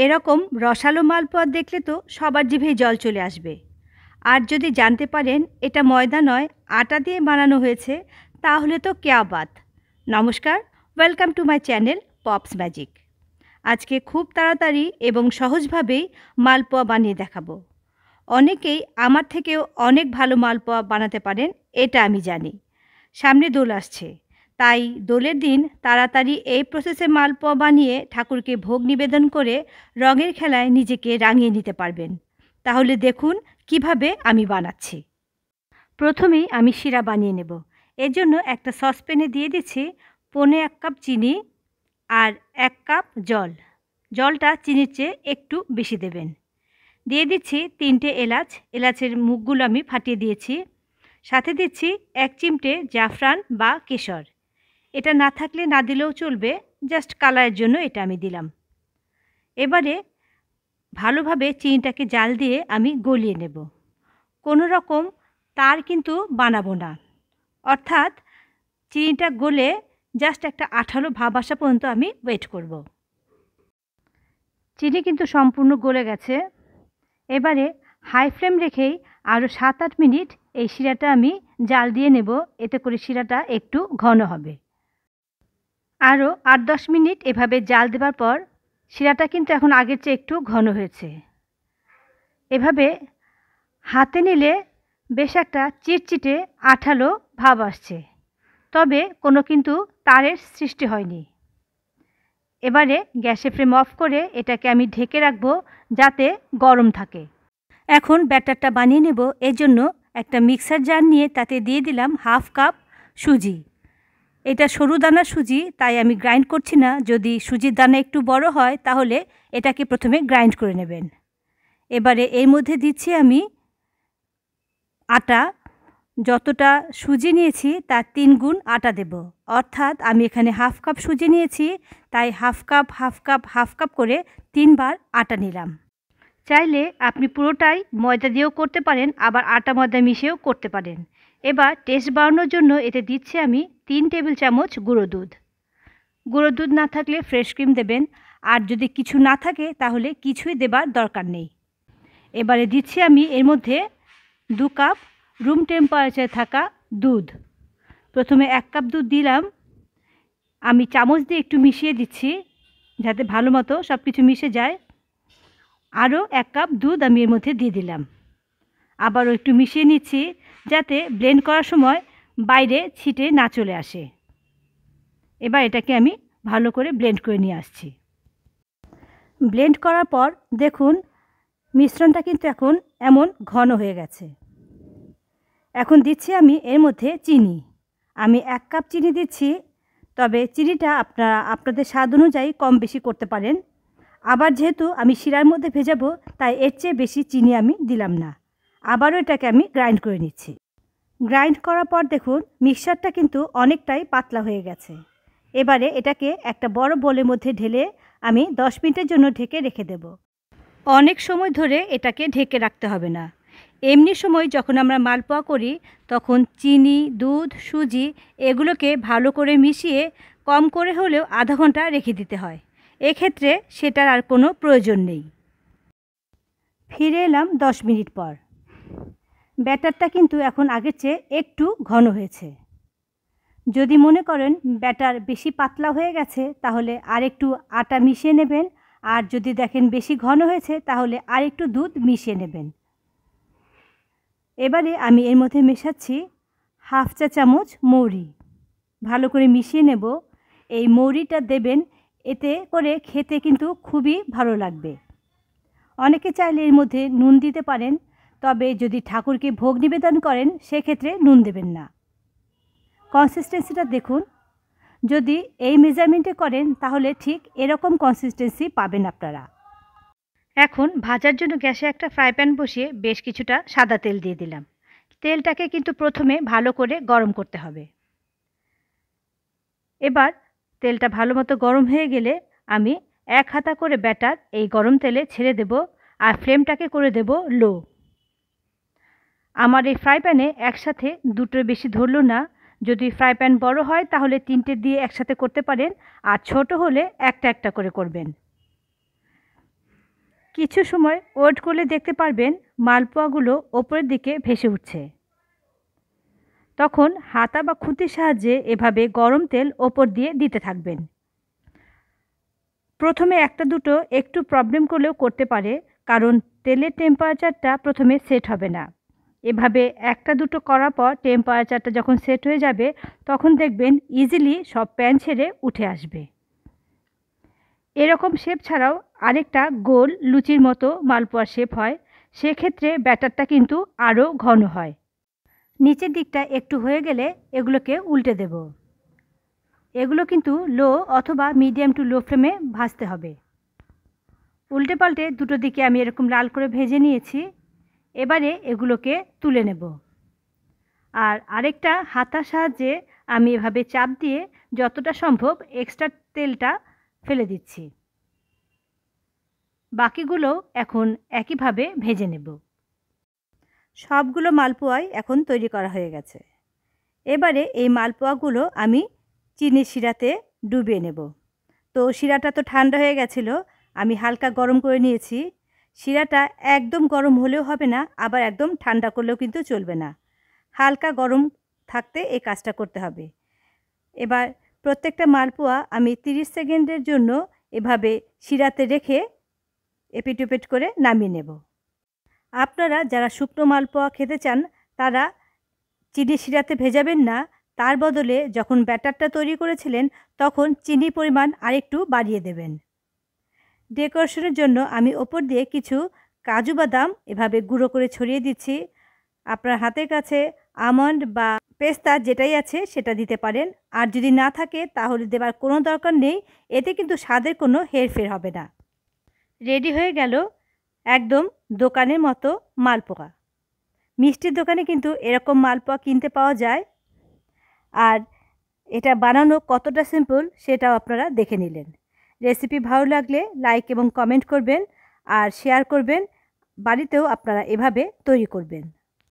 এরকম রসালো মালপোয়া দেখলে তো সবার জিভেই জল চলে আসবে। আর যদি জানতে পারেন এটা ময়দা নয়, আটা দিয়ে বানানো হয়েছে, তাহলে তো ক্যা বাত। নমস্কার, welcome to my channel pops magic. আজকে খুব তাড়াতাড়ি এবং সহজভাবেই মালপোয়া বানিয়ে দেখাবো। অনেকেই আমার থেকেও অনেক ভালো মালপোয়া বানাতে পারেন, এটা আমি জানি। সামনে দোল আসছে, তাই দোলের দিন তাড়াতাড়ি এই প্রসেসে মালপোয়া বানিয়ে ঠাকুরকে ভোগ নিবেদন করে রঙের খেলায় নিজেকে রাঙিয়ে নিতে পারবেন। তাহলে দেখুন কিভাবে আমি বানাচ্ছি। প্রথমেই আমি শিরা বানিয়ে নেব। এর জন্য একটা সসপ্যানে দিয়ে দিচ্ছি 1.25 কাপ চিনি আর 1 কাপ জল। জলটা চিনির চেয়ে একটু বেশি দেবেন। দিয়ে দিচ্ছি 3টে এলাচ, এলাচের মুখগুলো আমি ফাটিয়ে দিয়েছি। সাথে দিচ্ছি 1 চিমটে জাফরান বা কেশর। এটা না থাকলে না দিলেও চলবে, জাস্ট কালারের জন্য এটা আমি দিলাম। এবারে ভালোভাবে চিনিটাকে জাল দিয়ে আমি গলিয়ে নেব। কোনো রকম তার কিন্তু বানাবো না, অর্থাৎ চিনিটা গলে জাস্ট একটা আঠালো ভাব আসা পর্যন্ত আমি ওয়েট করব। চিনি কিন্তু সম্পূর্ণ গলে গেছে। এবারে হাই ফ্লেম রেখেই আরও 7-8 মিনিট এই শিরাটা আমি জাল দিয়ে নেব, এতে করে শিরাটা একটু ঘন হবে। আরও 8-10 মিনিট এভাবে জাল দেওয়ার পর শিরাটা কিন্তু এখন আগের চেয়ে একটু ঘন হয়েছে। এভাবে হাতে নিলে বেশ একটা চিটচিটে আঠালো ভাব আসছে, তবে কোনো কিন্তু তারের সৃষ্টি হয়নি। এবারে গ্যাসের ফ্লেম অফ করে এটাকে আমি ঢেকে রাখবো যাতে গরম থাকে। এখন ব্যাটারটা বানিয়ে নেব। এর জন্য একটা মিক্সার জার নিয়ে তাতে দিয়ে দিলাম 1/2 কাপ সুজি। এটা সরু দানার সুজি, তাই আমি গ্রাইন্ড করছি না। যদি সুজির দানা একটু বড় হয় তাহলে এটাকে প্রথমে গ্রাইন্ড করে নেবেন। এবারে এর মধ্যে দিচ্ছি আমি আটা। যতটা সুজি নিয়েছি তার 3 গুণ আটা দেব, অর্থাৎ আমি এখানে 1/2 কাপ সুজি নিয়েছি, তাই 1/2 কাপ 1/2 কাপ 1/2 কাপ করে 3 বার আটা নিলাম। চাইলে আপনি পুরোটাই ময়দা দিয়েও করতে পারেন, আবার আটা ময়দা মিশিয়েও করতে পারেন। এবার টেস্ট বাড়ানোর জন্য এতে দিচ্ছি আমি 3 টেবিল চামচ গুঁড়ো দুধ। গুঁড়ো দুধ না থাকলে ফ্রেশ ক্রিম দেবেন, আর যদি কিছু না থাকে তাহলে কিছুই দেবার দরকার নেই। এবারে দিচ্ছি আমি এর মধ্যে 2 কাপ রুম টেম্পারেচারে থাকা দুধ। প্রথমে 1 কাপ দুধ দিলাম, আমি চামচ দিয়ে একটু মিশিয়ে দিচ্ছি যাতে ভালো মতো সব কিছু মিশে যায়। আরও 1 কাপ দুধ আমি এর মধ্যে দিয়ে দিলাম। আবারও একটু মিশিয়ে নিচ্ছি যাতে ব্লেন্ড করার সময় বাইরে ছিটে না চলে আসে। এবার এটাকে আমি ভালো করে ব্লেন্ড করে নিয়ে আসছি। ব্লেন্ড করার পর দেখুন মিশ্রণটা কিন্তু এখন এমন ঘন হয়ে গেছে। এখন দিচ্ছি আমি এর মধ্যে চিনি। আমি 1 কাপ চিনি দিচ্ছি, তবে চিনিটা আপনারা আপনাদের স্বাদ অনুযায়ী কম বেশি করতে পারেন। আবার যেহেতু আমি শিরার মধ্যে ভেজাবো, তাই এর চেয়ে বেশি চিনি আমি দিলাম না। আবারও এটাকে আমি গ্রাইন্ড করে নিচ্ছি। গ্রাইন্ড করার পর দেখুন মিক্সচারটা কিন্তু অনেকটাই পাতলা হয়ে গেছে। এবারে এটাকে একটা বড় বোলের মধ্যে ঢেলে আমি 10 মিনিটের জন্য ঢেকে রেখে দেব। অনেক সময় ধরে এটাকে ঢেকে রাখতে হবে না। এমনি সময় যখন আমরা মালপোয়া করি তখন চিনি, দুধ, সুজি এগুলোকে ভালো করে মিশিয়ে কম করে হলেও আধা ঘন্টা রেখে দিতে হয়। এক্ষেত্রে সেটার আর কোনো প্রয়োজন নেই। ফিরে এলাম 10 মিনিট পর। ব্যাটারটা কিন্তু এখন আগের চেয়ে একটু ঘন হয়েছে। যদি মনে করেন ব্যাটার বেশি পাতলা হয়ে গেছে তাহলে আর একটু আটা মিশিয়ে নেবেন, আর যদি দেখেন বেশি ঘন হয়েছে তাহলে আর একটু দুধ মিশিয়ে নেবেন। এবারে আমি এর মধ্যে মেশাচ্ছি 1/2 চা চামচ মৌরি। ভালো করে মিশিয়ে নেব। এই মৌরিটা দেবেন, এতে করে খেতে কিন্তু খুবই ভালো লাগবে। অনেকে চাইলে এর মধ্যে নুন দিতে পারেন, তবে যদি ঠাকুরকে ভোগ নিবেদন করেন সেক্ষেত্রে নুন দেবেন না। কনসিস্টেন্সিটা দেখুন, যদি এই মেজারমেন্টে করেন তাহলে ঠিক এরকম কনসিস্টেন্সি পাবেন আপনারা। এখন ভাজার জন্য গ্যাসে একটা ফ্রাই প্যান বসিয়ে বেশ কিছুটা সাদা তেল দিয়ে দিলাম। তেলটাকে কিন্তু প্রথমে ভালো করে গরম করতে হবে। এবার তেলটা ভালো মতো গরম হয়ে গেলে আমি 1 হাতা করে ব্যাটার এই গরম তেলে ছেড়ে দেব, আর ফ্লেমটাকে করে দেব লো। আমার এই ফ্রাই প্যানে একসাথে দুটোর বেশি ধরলো না। যদি ফ্রাই প্যান বড় হয় তাহলে 3টে দিয়ে একসাথে করতে পারেন, আর ছোট হলে একটা একটা করে করবেন। কিছু সময় ওয়েট করলে দেখতে পারবেন মালপোয়াগুলো ওপরের দিকে ভেসে উঠছে। তখন হাতা বা খুন্তির সাহায্যে এভাবে গরম তেল ওপর দিয়ে দিতে থাকবেন। প্রথমে একটা দুটো একটু প্রবলেম করলেও করতে পারে, কারণ তেলের টেম্পারেচারটা প্রথমে সেট হবে না। এভাবে একটা দুটো করার পর টেম্পারেচারটা যখন সেট হয়ে যাবে তখন দেখবেন ইজিলি সব প্যান ছেড়ে উঠে আসবে। এরকম শেপ ছাড়াও আরেকটা গোল লুচির মতো মালপোয়ার শেপ হয়, সেক্ষেত্রে ব্যাটারটা কিন্তু আরও ঘন হয়। নিচের দিকটা একটু হয়ে গেলে এগুলোকে উল্টে দেব। এগুলো কিন্তু লো অথবা মিডিয়াম টু লো ফ্লেমে ভাজতে হবে। উল্টে পাল্টে দুটো দিকে আমি এরকম লাল করে ভেজে নিয়েছি। এবারে এগুলোকে তুলে নেব। আর আরেকটা হাতার সাহায্যে আমি এভাবে চাপ দিয়ে যতটা সম্ভব এক্সট্রা তেলটা ফেলে দিচ্ছি। বাকিগুলো এখন একইভাবে ভেজে নেব। সবগুলো মালপোয়াই এখন তৈরি করা হয়ে গেছে। এবারে এই মালপোয়াগুলো আমি চিনির শিরাতে ডুবিয়ে নেব। তো শিরাটা তো ঠান্ডা হয়ে গেছিলো, আমি হালকা গরম করে নিয়েছি। শিরাটা একদম গরম হলেও হবে না, আবার একদম ঠান্ডা করলেও কিন্তু চলবে না। হালকা গরম থাকতে এই কাজটা করতে হবে। এবার প্রত্যেকটা মালপোয়া আমি 30 সেকেন্ডের জন্য এভাবে শিরাতে রেখে এপিট ওপিট করে নামিয়ে নেব। আপনারা যারা শুকনো মালপোয়া খেতে চান তারা চিনি শিরাতে ভেজাবেন না, তার বদলে যখন ব্যাটারটা তৈরি করেছিলেন তখন চিনির পরিমাণ আরেকটু বাড়িয়ে দেবেন। ডেকোরেশনের জন্য আমি ওপর দিয়ে কিছু কাজু বাদাম এভাবে গুঁড়ো করে ছড়িয়ে দিচ্ছি। আপনার হাতের কাছে আমন্ড বা পেস্তা যেটাই আছে সেটা দিতে পারেন, আর যদি না থাকে তাহলে দেবার কোনো দরকার নেই, এতে কিন্তু স্বাদের কোনো হেরফের হবে না। রেডি হয়ে গেল একদম দোকানের মতো মালপোয়া। মিষ্টির দোকানে কিন্তু এরকম মালপোয়া কিনতে পাওয়া যায়। আর এটা বানানো কতটা সিম্পল সেটাও আপনারা দেখে নিলেন। রেসিপি ভালো লাগলে লাইক এবং কমেন্ট করবেন আর শেয়ার করবেন। বাড়িতেও আপনারা এভাবে তৈরি করবেন।